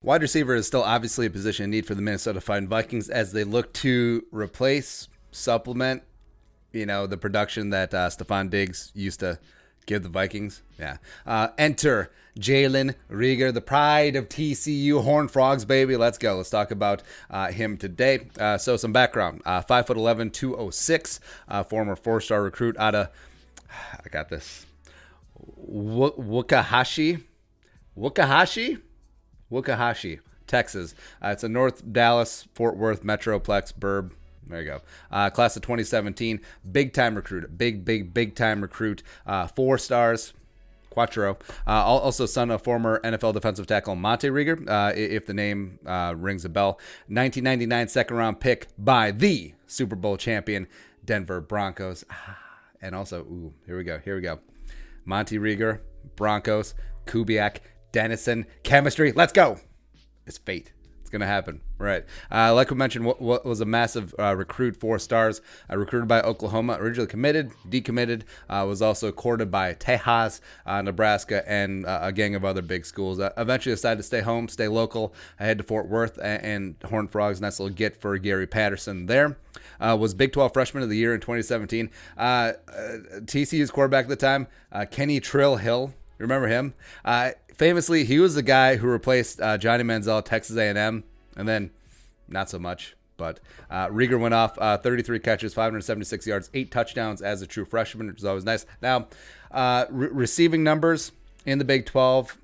Wide receiver is still obviously a position in need for the Minnesota Vikings as they look to replace, supplement, the production that Stefon Diggs used to give the Vikings. Yeah. Enter Jalen Reagor, the pride of TCU Horned Frogs, baby. Let's go. Let's talk about him today. So some background. 5'11", 206, former 4-star recruit out of, I got this, Wakahashi, Texas. It's a North Dallas, Fort Worth Metroplex burb. There you go. Class of 2017. Big time recruit. Big time recruit. 4 stars. Quattro. Also son of former NFL defensive tackle Monte Reagor, if the name rings a bell. 1999 second round pick by the Super Bowl champion Denver Broncos. And also, here we go. Monte Reagor, Broncos, Kubiak, Dennison, chemistry. Let's go. It's fate. It's going to happen. Right. Like we mentioned, what was a massive recruit, 4 stars, recruited by Oklahoma, originally committed, decommitted, was also courted by Tejas, Nebraska, and a gang of other big schools. Eventually decided to stay home, stay local. I head to Fort Worth and Horned Frogs. Nice little get for Gary Patterson there. Was Big 12 Freshman of the Year in 2017. TCU's quarterback at the time, Kenny Trill Hill. Remember him? Famously, he was the guy who replaced Johnny Manziel at Texas A&M, and then not so much. But Reagor went off 33 catches, 576 yards, 8 touchdowns as a true freshman, which is always nice. Now, receiving numbers in the Big 12,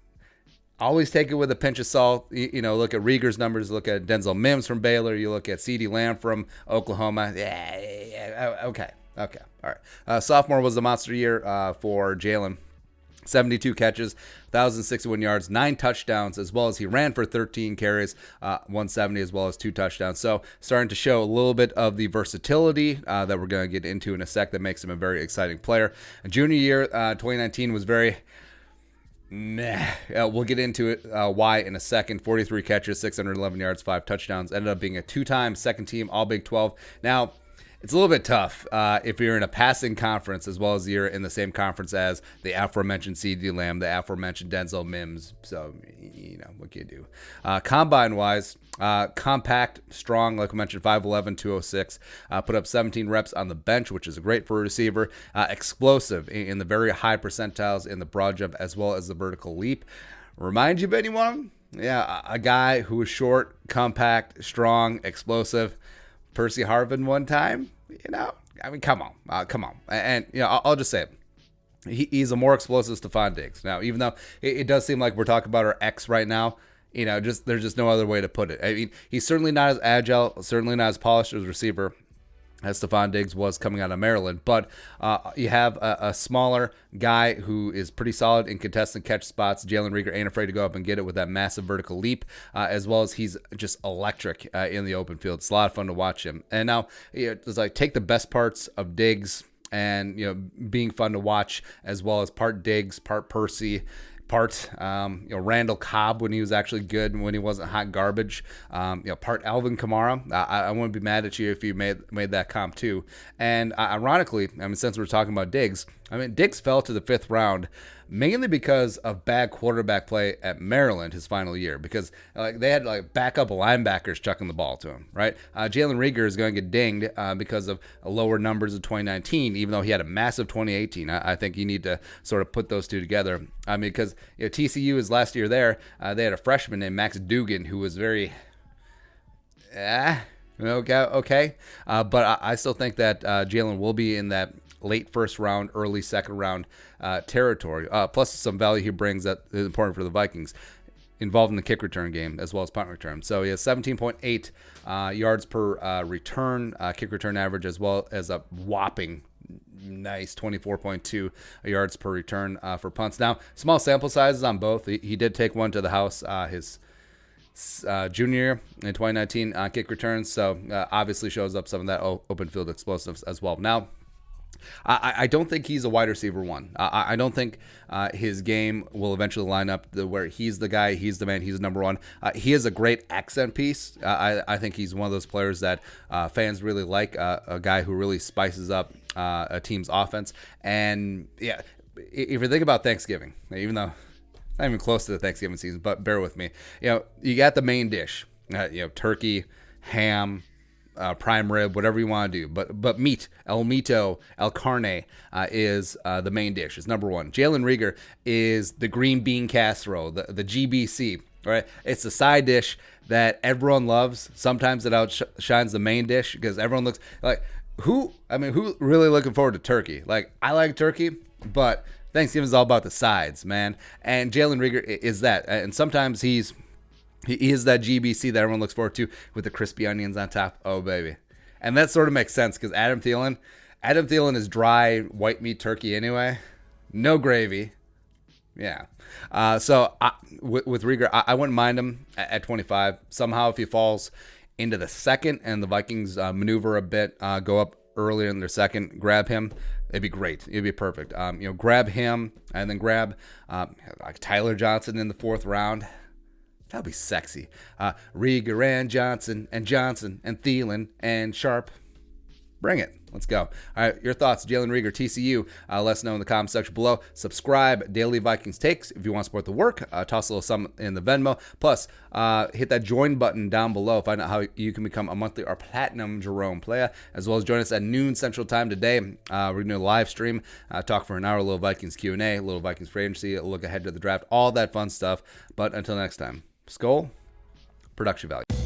always take it with a pinch of salt. Look at Reagor's numbers, look at Denzel Mims from Baylor, you look at CeeDee Lamb from Oklahoma. Yeah, okay, all right. Sophomore was the monster year for Jalen. 72 catches, 1,061 yards, 9 touchdowns, as well as he ran for 13 carries, 170, as well as 2 touchdowns. So starting to show a little bit of the versatility that we're going to get into in a sec that makes him a very exciting player. Junior year, 2019 was very meh. We'll get into it why in a second. 43 catches, 611 yards, 5 touchdowns. Ended up being a 2-time second team All Big 12. Now, it's a little bit tough if you're in a passing conference as well as you're in the same conference as the aforementioned CeeDee Lamb, the aforementioned Denzel Mims. So, what can you do? Combine-wise, compact, strong, like I mentioned, 5'11", 206. Put up 17 reps on the bench, which is great for a receiver. Explosive in the very high percentiles in the broad jump as well as the vertical leap. Remind you of anyone? Yeah, a guy who was short, compact, strong, explosive. Percy Harvin one time, come on. And, I'll just say it. He's a more explosive Stefon Diggs. Now, even though it does seem like we're talking about our ex right now, there's just no other way to put it. I mean, he's certainly not as agile, certainly not as polished as a receiver as Stefon Diggs was coming out of Maryland. But you have a smaller guy who is pretty solid in contested catch spots. Jalen Reagor ain't afraid to go up and get it with that massive vertical leap, as well as he's just electric in the open field. It's a lot of fun to watch him. And now it's like take the best parts of Diggs and being fun to watch, as well as part Diggs, part Percy, part Randall Cobb when he was actually good and when he wasn't hot garbage, part Alvin Kamara. I wouldn't be mad at you if you made that comp too. And ironically, since we're talking about Diggs, Diggs fell to the 5th round mainly because of bad quarterback play at Maryland his final year, because they had backup linebackers chucking the ball to him, right? Jalen Reagor is going to get dinged because of lower numbers of 2019, even though he had a massive 2018. I think you need to sort of put those two together. Because TCU is last year there, they had a freshman named Max Dugan who was very okay. But I still think that Jalen will be in that late first round, early second round territory. Plus some value he brings that is important for the Vikings, involved in the kick return game as well as punt return. So he has 17.8 yards per return, kick return average, as well as a whopping nice 24.2 yards per return for punts. Now, small sample sizes on both. He did take one to the house his junior year in 2019 kick returns, so obviously shows up some of that open field explosives as well. Now, I don't think he's a wide receiver one. I don't think his game will eventually line up where he's the guy, he's the man, he's number one. He is a great accent piece. I think he's one of those players that fans really like, a guy who really spices up a team's offense. And yeah, if you think about Thanksgiving, even though It's not even close to the Thanksgiving season, but bear with me. You got the main dish, turkey, ham, prime rib, whatever you want to do. But meat, el mito, el carne is the main dish. It's number one. Jalen Reagor is the green bean casserole, the GBC. Right? It's the side dish that everyone loves. Sometimes it outshines the main dish because everyone looks like who really looking forward to turkey? Like, I like turkey, but Thanksgiving is all about the sides, man. And Jalen Reagor is that. And sometimes he is that GBC that everyone looks forward to with the crispy onions on top. Oh, baby. And that sort of makes sense because Adam Thielen is dry white meat turkey anyway. No gravy. Yeah. With Reagor, I wouldn't mind him at 25. Somehow, if he falls into the second and the Vikings maneuver a bit, go up earlier in their second, grab him, it'd be great. It'd be perfect. Grab him and then grab like Tyler Johnson in the fourth round. That'd be sexy. Reagor and Johnson and Thielen and Sharp. Bring it. Let's go. All right, your thoughts, Jalen Reagor, TCU. Let us know in the comment section below. Subscribe, Daily Vikings Takes. If you want to support the work, toss a little something in the Venmo. Plus, hit that join button down below. Find out how you can become a monthly or platinum Jerome player, as well as join us at noon Central Time today. We're going to do a live stream, talk for an hour, a little Vikings Q&A, a little Vikings free agency, a look ahead to the draft, all that fun stuff. But until next time, Skol, production value.